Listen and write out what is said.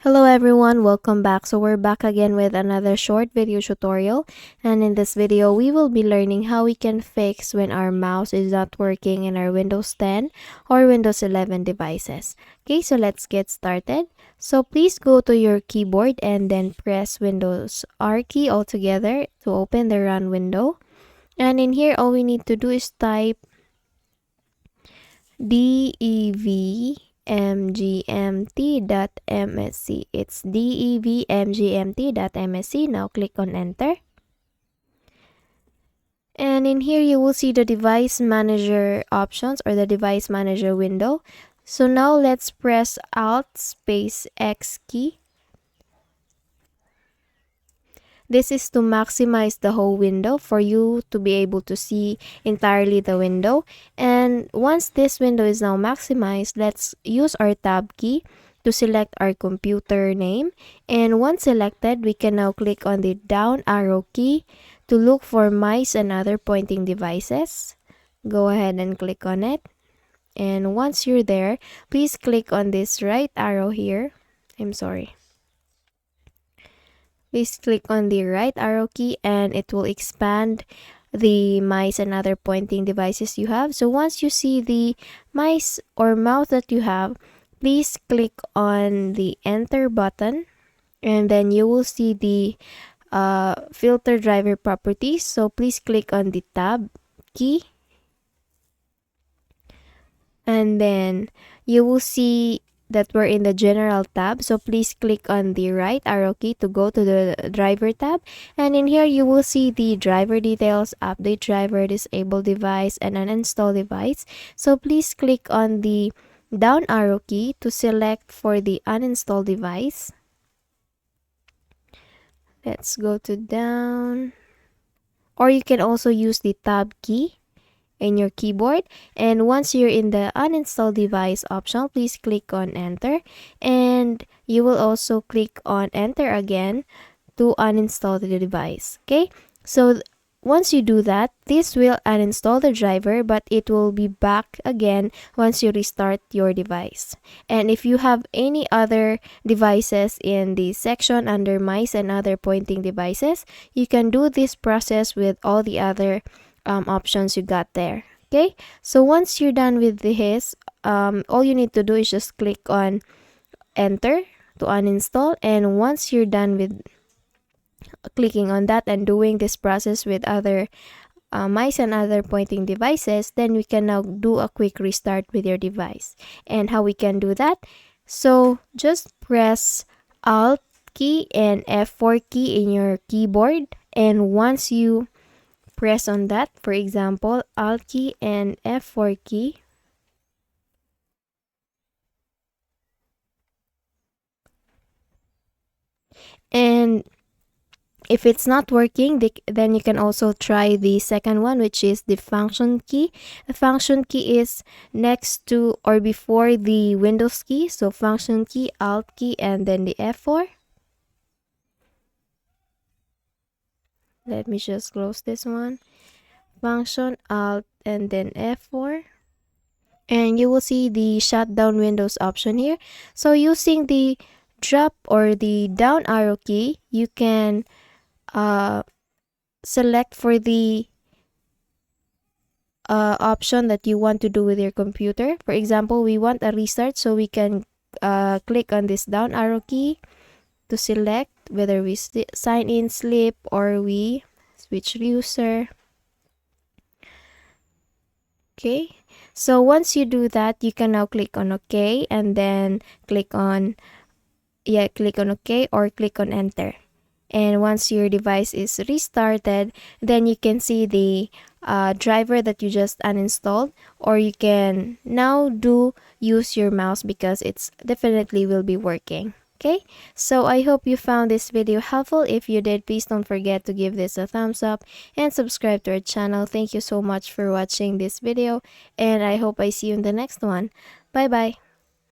Hello everyone, welcome back. So we're back again with another short video tutorial, and in this video we will be learning how we can fix when our mouse is not working in our Windows 10 or Windows 11 devices. Okay, so let's get started. So please go to your keyboard and then press Windows R key altogether to open the run window. And in here all we need to do is type devmgmt.msc. It's devmgmt.msc. Now click on enter. And in here you will see the device manager options or the device manager window. So now let's press Alt space X key. This is to maximize the whole window for you to be able to see entirely the window. And once this window is now maximized, let's use our tab key to select our computer name. And once selected, we can now click on the down arrow key to look for mice and other pointing devices. Go ahead and click on it. And once you're there, please click on this right arrow here. Please click on the right arrow key and it will expand the mice and other pointing devices you have. So once you see the mice or mouse that you have, please click on the enter button and then you will see the filter driver properties. So please click on the tab key and then you will see that we're in the general tab. So please click on the right arrow key to go to the driver tab, and in here you will see the driver details, update driver, disable device, and uninstall device. So please click on the down arrow key to select for the uninstall device. Let's go to down, or you can also use the tab key in your keyboard. And once you're in the uninstall device option, please click on enter, and you will also click on enter again to uninstall the device. Okay, so once you do that, this will uninstall the driver, but it will be back again once you restart your device. And if you have any other devices in the section under mice and other pointing devices, you can do this process with all the other options you got there. Okay, so once you're done with this, all you need to do is just click on enter to uninstall. And once you're done with clicking on that and doing this process with other mice and other pointing devices, then we can now do a quick restart with your device. And how we can do that? So just press Alt key and F4 key in your keyboard, and once you press on that, for example, Alt key and F4 key, and if it's not working, then you can also try the second one, which is the function key. The function key is next to or before the Windows key. So function key, Alt key, and then the F4. Let me just close this one. Function, Alt, and then F4. And you will see the shutdown Windows option here. So using the drop or the down arrow key, you can select for the option that you want to do with your computer. For example, we want a restart, so we can click on this down arrow key to select whether we sign in, sleep, or we switch user. Okay, so once you do that, you can now click on OK and then click on OK or click on enter. And once your device is restarted, then you can see the driver that you just uninstalled, or you can now use your mouse because it's definitely will be working. Okay, so I hope you found this video helpful. If you did, please don't forget to give this a thumbs up and subscribe to our channel. Thank you so much for watching this video, and I hope I see you in the next one. Bye bye.